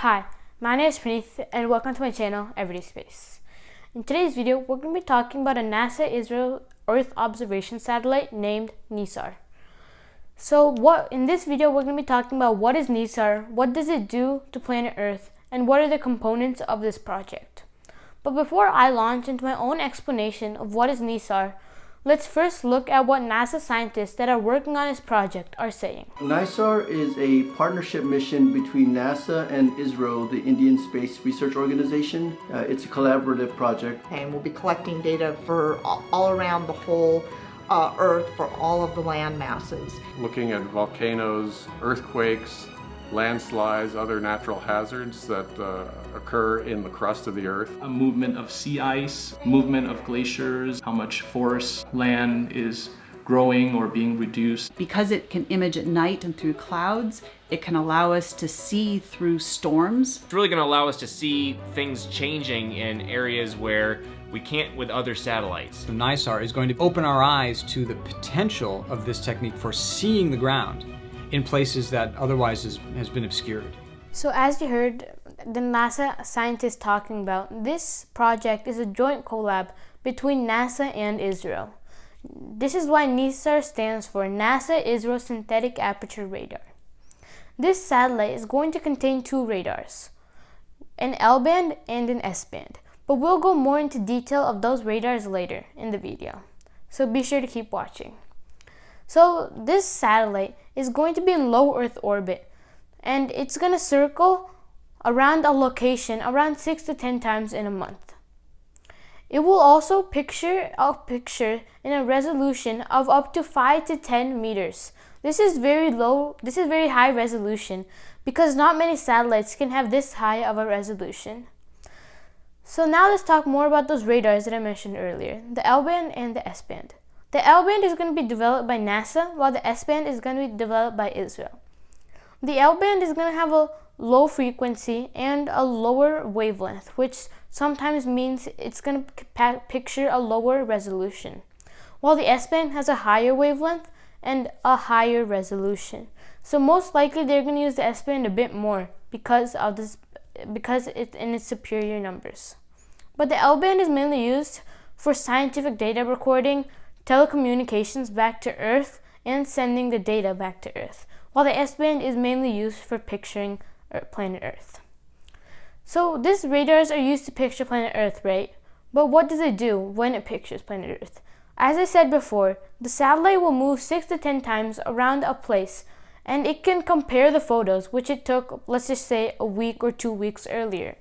Hi, my name is Praneeth and welcome to my channel, Everyday Space. In today's video, we're going to be talking about a NASA-ISRO Earth observation satellite named NISAR. So in this video, we're going to be talking about what is NISAR, what does it do to planet Earth, and what are the components of this project. But before I launch into my own explanation of what is NISAR, let's first look at what NASA scientists that are working on this project are saying. NISAR is a partnership mission between NASA and ISRO, the Indian Space Research Organization. It's a collaborative project. And we'll be collecting data for all around the whole Earth for all of the land masses. Looking at volcanoes, earthquakes, landslides, other natural hazards that occur in the crust of the Earth. A movement of sea ice, movement of glaciers, how much forest land is growing or being reduced. Because it can image at night and through clouds, it can allow us to see through storms. It's really going to allow us to see things changing in areas where we can't with other satellites. So NISAR is going to open our eyes to the potential of this technique for seeing the ground in places that otherwise has been obscured. So as you heard the NASA scientists talking about, this project is a joint collab between NASA and ISRO. This is why NISAR stands for NASA-ISRO Synthetic Aperture Radar. This satellite is going to contain two radars, an L-band and an S-band, but we'll go more into detail of those radars later in the video, so be sure to keep watching. So this satellite is going to be in low Earth orbit, and it's going to circle around a location around 6 to 10 times in a month. It will also picture a picture in a resolution of up to 5 to 10 meters. This is very high resolution because not many satellites can have this high of a resolution. So now let's talk more about those radars that I mentioned earlier, the L-band and the S-band. The L-band is going to be developed by NASA, while the S-band is going to be developed by ISRO. The L-band is going to have a low frequency and a lower wavelength, which sometimes means it's going to picture a lower resolution, while the S-band has a higher wavelength and a higher resolution. So most likely they're going to use the S-band a bit more because it's in its superior numbers. But the L-band is mainly used for scientific data recording, telecommunications back to Earth, and sending the data back to Earth, while the S-band is mainly used for picturing planet Earth. So these radars are used to picture planet Earth, right? But what does it do when it pictures planet Earth? As I said before, the satellite will move 6 to 10 times around a place, and it can compare the photos, which it took, let's just say, a week or 2 weeks earlier.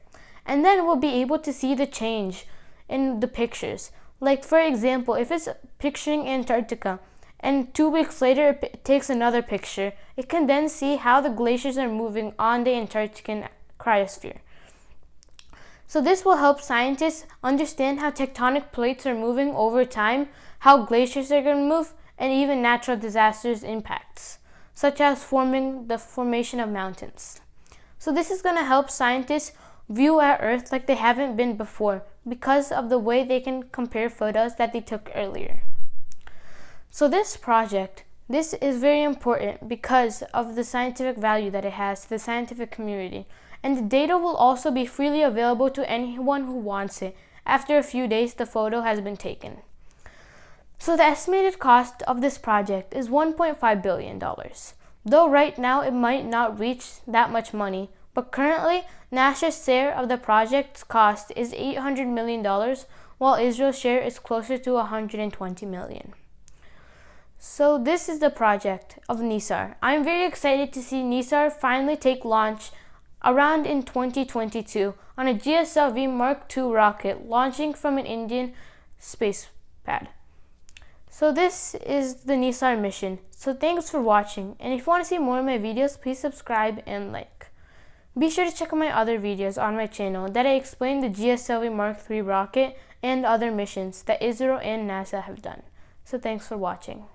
And then we'll be able to see the change in the pictures. Like, for example, if it's picturing Antarctica and 2 weeks later it takes another picture, it can then see how the glaciers are moving on the Antarctican cryosphere. So this will help scientists understand how tectonic plates are moving over time, how glaciers are going to move, and even natural disasters impacts, such as the formation of mountains. So this is going to help scientists view our Earth like they haven't been before because of the way they can compare photos that they took earlier. So this project, this is very important because of the scientific value that it has to the scientific community, and the data will also be freely available to anyone who wants it after a few days the photo has been taken. So the estimated cost of this project is $1.5 billion, though right now it might not reach that much money, but currently NASA's share of the project's cost is $800 million, while ISRO's share is closer to $120 million. So this is the project of NISAR. I'm very excited to see NISAR finally take launch around in 2022 on a GSLV Mark II rocket launching from an Indian space pad. So this is the NISAR mission. So thanks for watching, and if you want to see more of my videos, please subscribe and like. Be sure to check out my other videos on my channel that I explain the GSLV Mark III rocket and other missions that ISRO and NASA have done. So thanks for watching.